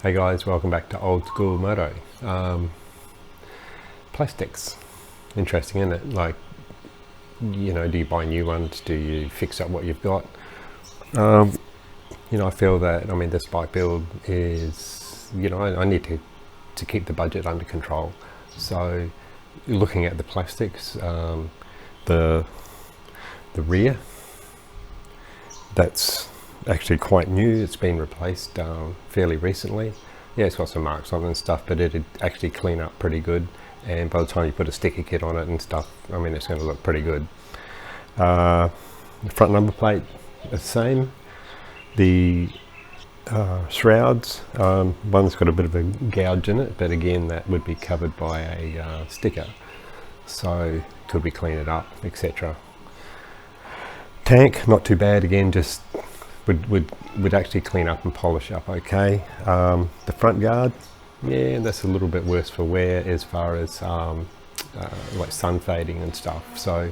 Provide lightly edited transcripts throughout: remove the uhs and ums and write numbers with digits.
Hey guys, welcome back to Old School Moto. Plastics. Interesting, isn't it? Like, you know, do you buy new ones? Do you fix up what you've got? I feel that, this bike build is, I need to keep the budget under control. So looking at the plastics, the rear, that's actually quite new. It's been replaced fairly recently. Yeah, it's got some marks on it and stuff, but it'd actually clean up pretty good. And by the time you put a sticker kit on it and stuff, it's going to look pretty good. The front number plate, the same. The shrouds, one's got a bit of a gouge in it, but again, that would be covered by a sticker. So could we clean it up, etc. Tank, not too bad. Again, just would actually clean up and polish up okay. The front guard, yeah, that's a little bit worse for wear as far as like sun fading and stuff. So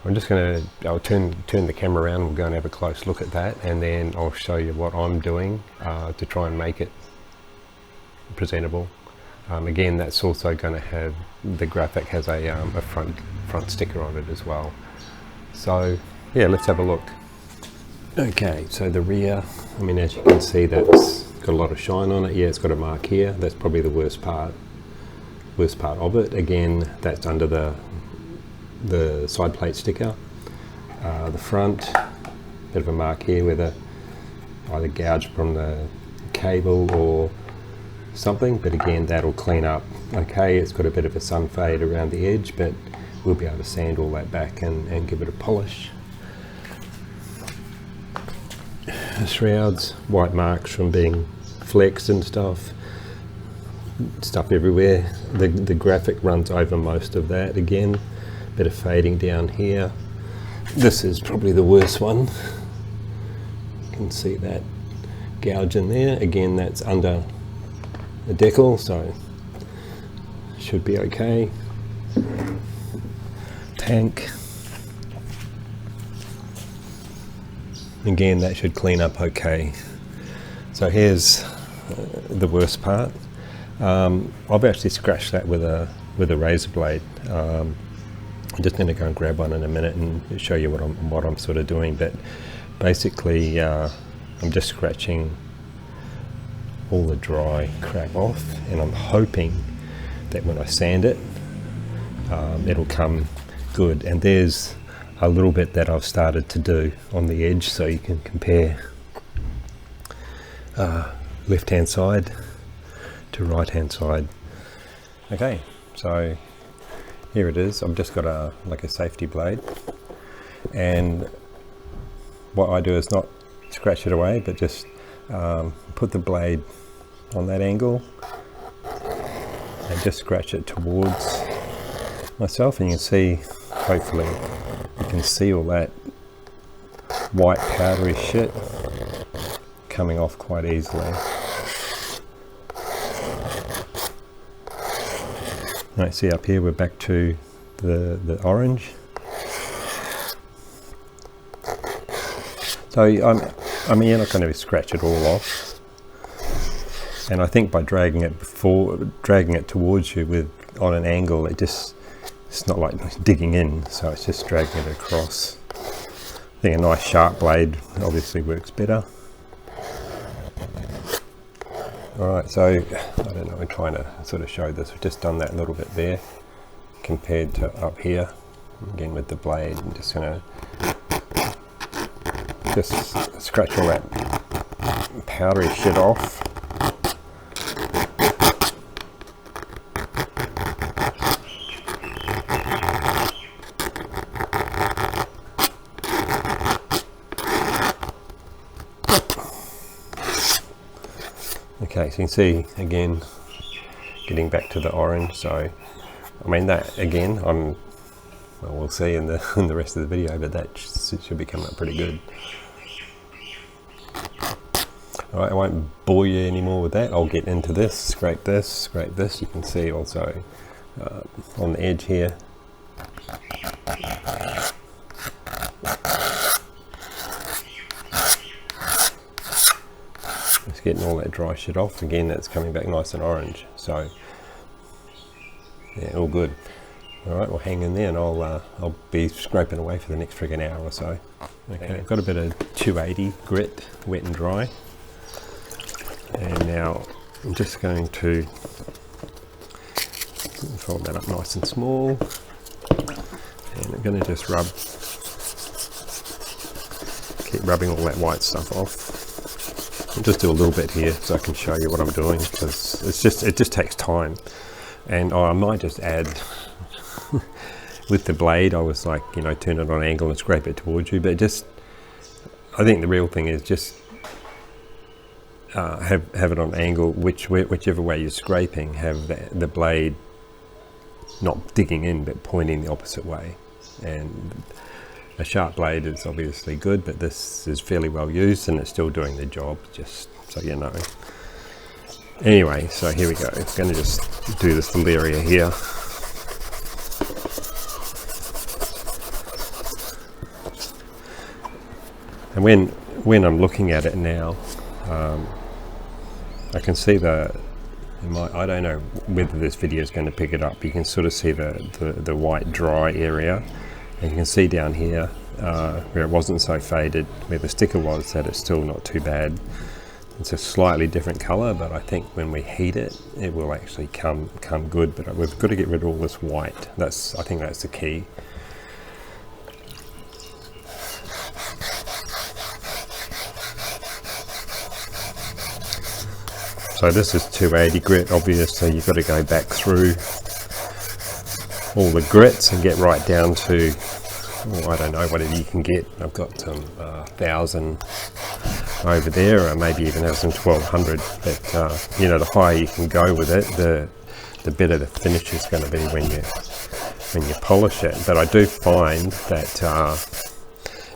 I'm just I'll turn the camera around and we'll go and have a close look at that, and then I'll show you what I'm doing to try and make it presentable. Again, that's also going to have, the graphic has a front sticker on it as well. So yeah, let's have a look. Okay, so the rear, as you can see, that's got a lot of shine on it. Yeah, it's got a mark here. That's probably the worst part of it. Again, that's under the side plate sticker. The front, bit of a mark here with either gouged from the cable or something, but again, that'll clean up okay. It's got a bit of a sun fade around the edge, but we'll be able to sand all that back and give it a polish. The shrouds, white marks from being flexed and stuff everywhere. The graphic runs over most of that. Again, bit of fading down here. This is probably the worst one. You can see that gouge in there. Again, that's under the decal, so should be okay. Tank. Again, that should clean up okay. So here's the worst part. I've actually scratched that with a razor blade. I'm just going to go and grab one in a minute and show you what I'm sort of doing. But basically, I'm just scratching all the dry crap off, and I'm hoping that when I sand it, it'll come good. And there's a little bit that I've started to do on the edge, so you can compare left hand side to right hand side. Okay, so here it is. I've just got a safety blade, and what I do is not scratch it away, but just put the blade on that angle and just scratch it towards myself, and you can see, hopefully you can see all that white powdery shit coming off quite easily. Right, see up here we're back to the orange. So you're not going to scratch it all off, and I think by dragging it towards you on an angle, it's not like digging in, so it's just dragging it across. I think a nice sharp blade obviously works better. Alright, so I don't know, I'm trying to sort of show this. We've just done that a little bit there compared to up here. Again with the blade, I'm just going to just scratch all that powdery shit off. Okay, so you can see again getting back to the orange. So that again, we'll see in the rest of the video, but that should be coming up pretty good. Alright, I won't bore you anymore with that. I'll get into this, scrape this. You can see also on the edge here. getting all that dry shit off. Again, that's coming back nice and orange. So yeah, all good. All right, we'll hang in there, and I'll be scraping away for the next friggin' hour or so. Okay, I've got a bit of 280 grit, wet and dry. And now I'm just going to fold that up nice and small. And I'm going to just keep rubbing all that white stuff off. I'll just do a little bit here so I can show you what I'm doing, because it just takes time. And I might just add, with the blade, I was like, you know, turn it on angle and scrape it towards you, but I think the real thing is just have it on angle, whichever way you're scraping, have the blade not digging in but pointing the opposite way. And a sharp blade is obviously good, but this is fairly well used and it's still doing the job, just so you know. Anyway, so here we go. I'm going to just do this little area here. And when I'm looking at it now, I can see I don't know whether this video is going to pick it up. You can sort of see the white dry area, and you can see down here where it wasn't so faded, where the sticker was, that it's still not too bad. It's a slightly different color, but I think when we heat it, it will actually come good. But we've got to get rid of all this white. I think that's the key. So this is 280 grit. Obviously you've got to go back through all the grits and get right down to, I don't know, whatever you can get. I've got some 1,000 over there, or maybe even have some 1,200. But you know, the higher you can go with it, the better the finish is going to be when you polish it. But I do find that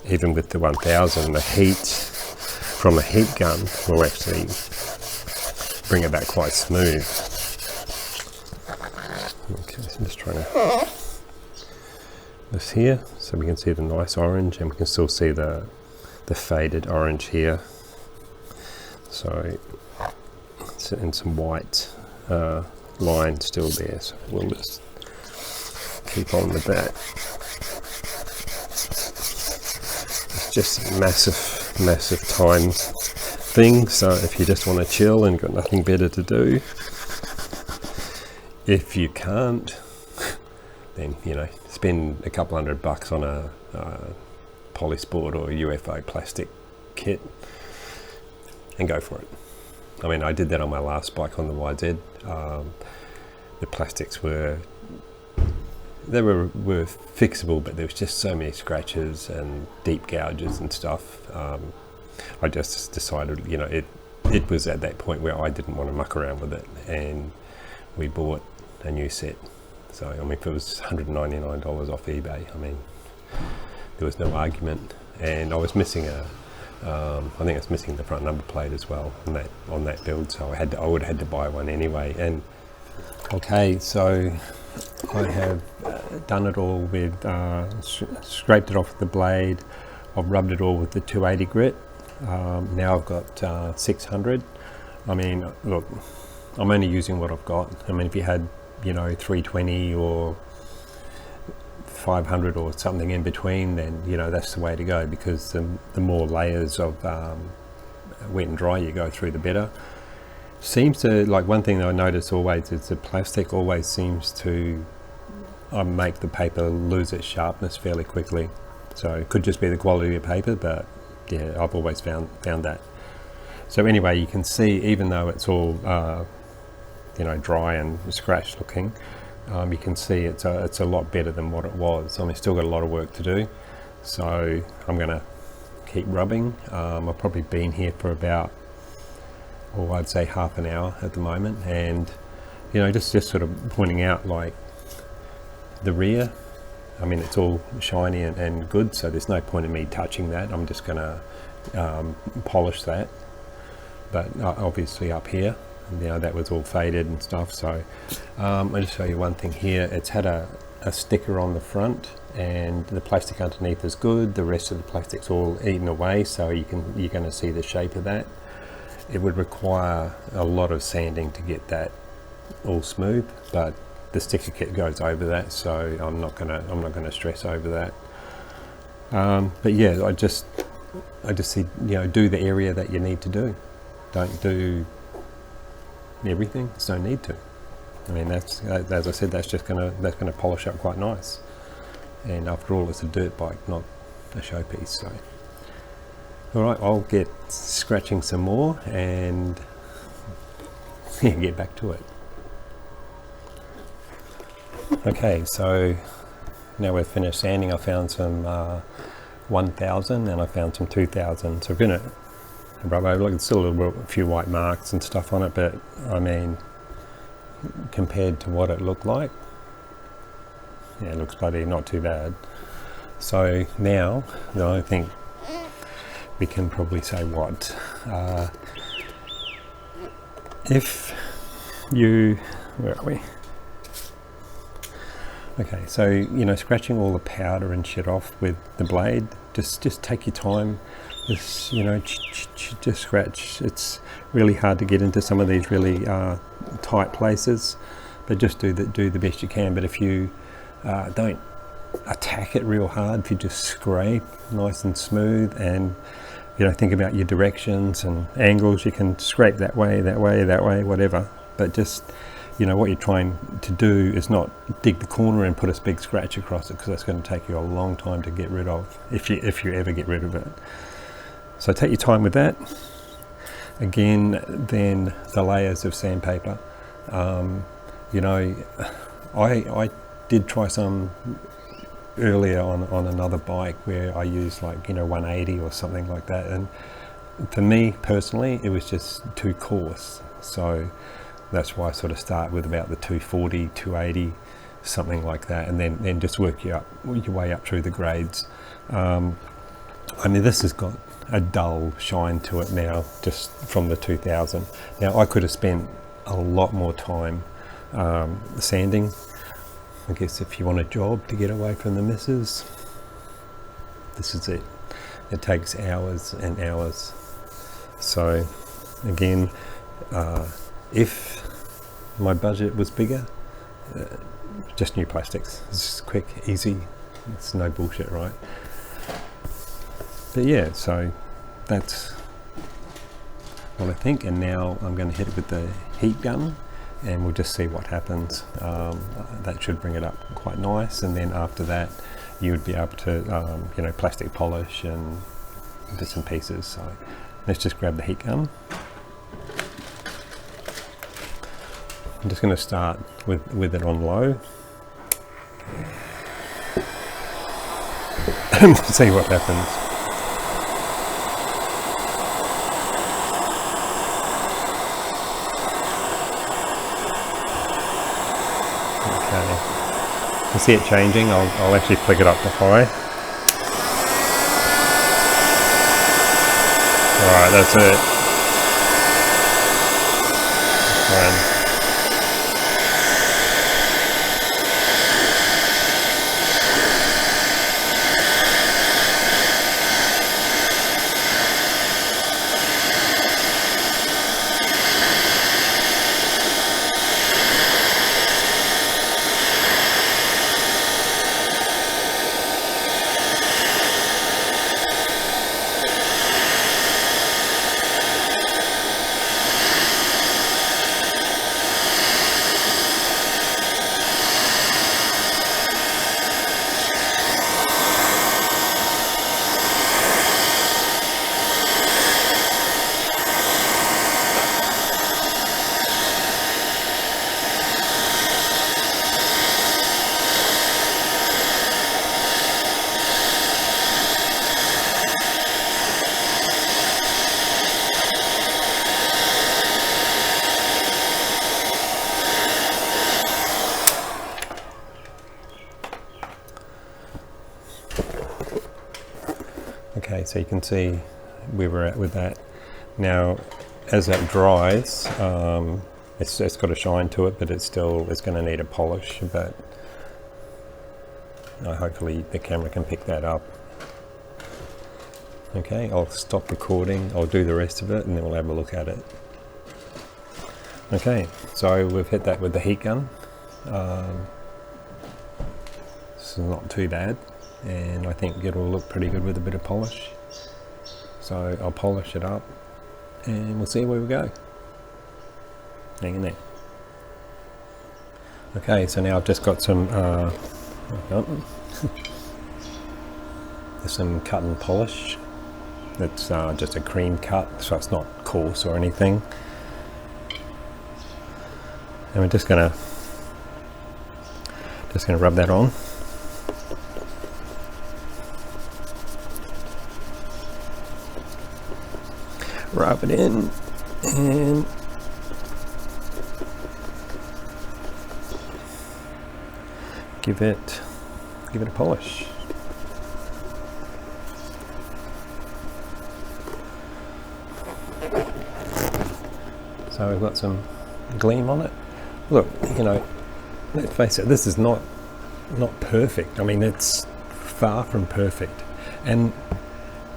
even with the 1,000, the heat from a heat gun will actually bring it back quite smooth. Okay, so I'm just trying to this here, so we can see the nice orange, and we can still see the faded orange here. So and some white line still there. So we'll just keep on with that. It's just a massive time thing, so if you just want to chill and got nothing better to do, if you can't, then you know, spend a couple $100 on a Polysport or UFO plastic kit and go for it. I mean, I did that on my last bike on the YZ. The plastics were fixable, but there was just so many scratches and deep gouges and stuff. I just decided, you know, it was at that point where I didn't want to muck around with it, and we bought a new set. So I mean, if it was $199 off eBay, I mean, there was no argument. And I was missing I think I was missing the front number plate as well on that build, so I would have had to buy one anyway. And okay, so I have done it all with scraped it off with the blade. I've rubbed it all with the 280 grit. Now I've got 600. I mean, look, I'm only using what I've got. I mean, if you had, you know, 320 or 500 or something in between, then you know that's the way to go, because the more layers of wet and dry you go through, the better. Seems to, like, one thing that I notice always is the plastic always seems to make the paper lose its sharpness fairly quickly. So it could just be the quality of paper, but yeah, I've always found that. So anyway, you can see, even though it's all you know, dry and scratched looking, you can see it's a lot better than what it was. I mean, still got a lot of work to do, so I'm going to keep rubbing. I've probably been here for about, I'd say half an hour at the moment, and you know, just sort of pointing out, like, the rear, I mean, it's all shiny and good, so there's no point in me touching that. I'm just going to polish that. But obviously up here, you know, that was all faded and stuff. So I'll just show you one thing here. It's had a sticker on the front, and the plastic underneath is good. The rest of the plastic's all eaten away, so you're going to see the shape of that. it would require a lot of sanding to get that all smooth, but the sticker kit goes over that, so I'm not gonna stress over that. But yeah, I just see, you know, do the area that you need to do. Don't do everything. There's no need to. I mean, that's, as I said, that's gonna polish up quite nice. And after all, it's a dirt bike, not a showpiece. So, all right, I'll get scratching some more and yeah, get back to it. Okay, so now we've finished sanding. I found some 1000 and I found some 2000. So we're gonna rub over. Look, it's still a few white marks and stuff on it, but I mean, compared to what it looked like, yeah, it looks bloody not too bad. So now, I think we can probably say what if you, where are we? Okay, so, you know, scratching all the powder and shit off with the blade, just take your time. Just, you know, just scratch. It's really hard to get into some of these really tight places, but just do the best you can. But if you don't attack it real hard, if you just scrape nice and smooth, and you know, think about your directions and angles, you can scrape that way, whatever. But just, you know, what you're trying to do is not dig the corner and put a big scratch across it, because that's going to take you a long time to get rid of, if you ever get rid of it. So take your time with that. Again, then the layers of sandpaper. You know, I did try some earlier on another bike where I used, like, you know, 180 or something like that, and for me personally it was just too coarse. So that's why I sort of start with about the 240, 280, something like that, and then just work your way up through the grades. I mean, this has got a dull shine to it now, just from the 2000. Now I could have spent a lot more time sanding. I guess if you want a job to get away from the missus, this is it. It takes hours and hours. So again, if my budget was bigger, just new plastics. It's just quick, easy. It's no bullshit, right? But yeah, so that's what I think. And now I'm going to hit it with the heat gun, and we'll just see what happens. That should bring it up quite nice, and then after that you would be able to you know, plastic polish and bits and pieces. So let's just grab the heat gun. I'm just going to start with it on low and see what happens. You can see it changing. I'll actually flick it up to high. Alright, that's it. And okay, so you can see where we're at with that. Now, as that dries, it's got a shine to it, but it's going to need a polish. But hopefully the camera can pick that up. Okay, I'll stop recording, I'll do the rest of it, and then we'll have a look at it. Okay, so we've hit that with the heat gun. This is not too bad, and I think it'll look pretty good with a bit of polish. So I'll polish it up and we'll see where we go. Hang in there. Okay, so now I've just got some there's some cut and polish. It's just a cream cut, so it's not coarse or anything. And we're just gonna rub that on. Rub it in and give it a polish. So we've got some gleam on it. Look, you know, let's face it, this is not perfect. I mean, it's far from perfect, and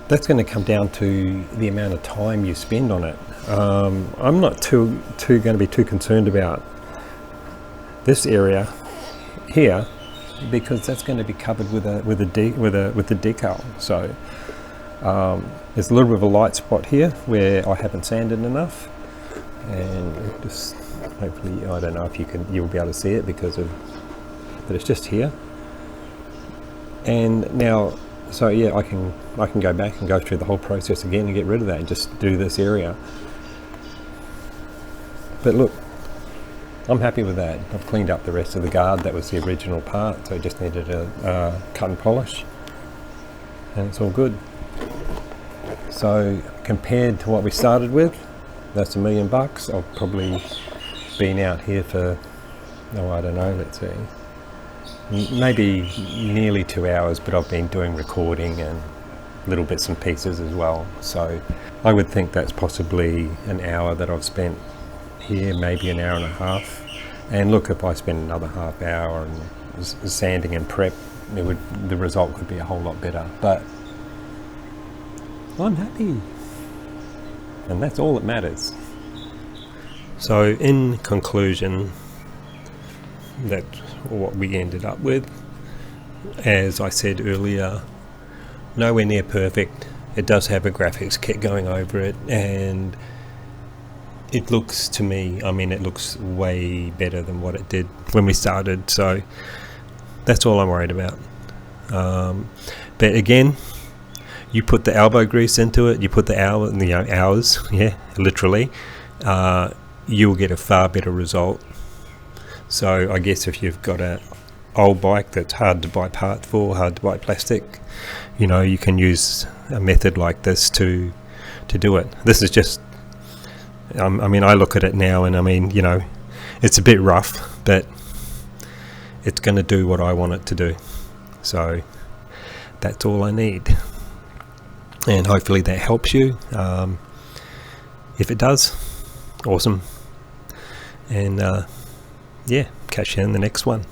that's going to come down to the amount of time you spend on it. I'm not going to be too concerned about this area here, because that's going to be covered with the decal. So there's a little bit of a light spot here where I haven't sanded enough, and just hopefully, I don't know if you'll be able to see it but it's just here. And now, so yeah, I can go back and go through the whole process again and get rid of that and just do this area. But look, I'm happy with that. I've cleaned up the rest of the guard. That was the original part, so I just needed a cut and polish, and it's all good. So compared to what we started with, that's $1 million. I've probably been out here for, oh, I don't know, let's see, maybe nearly 2 hours, but I've been doing recording and little bits and pieces as well. So I would think that's possibly an hour that I've spent here, maybe an hour and a half. And look, if I spend another half hour and sanding and prep, the result could be a whole lot better. But I'm happy, and that's all that matters. So in conclusion, that's what we ended up with. As I said earlier, nowhere near perfect. It does have a graphics kit going over it, and it looks, to me, I mean, it looks way better than what it did when we started. So that's all I'm worried about. But again, you put the elbow grease into it, you put the hours, yeah, literally, you'll get a far better result. So I guess if you've got an old bike that's hard to buy parts for, hard to buy plastic, you know, you can use a method like this to do it. This is just, I mean, I look at it now and I mean, you know, it's a bit rough, but it's going to do what I want it to do. So that's all I need. And hopefully that helps you. If it does, awesome. And yeah, catch you in the next one.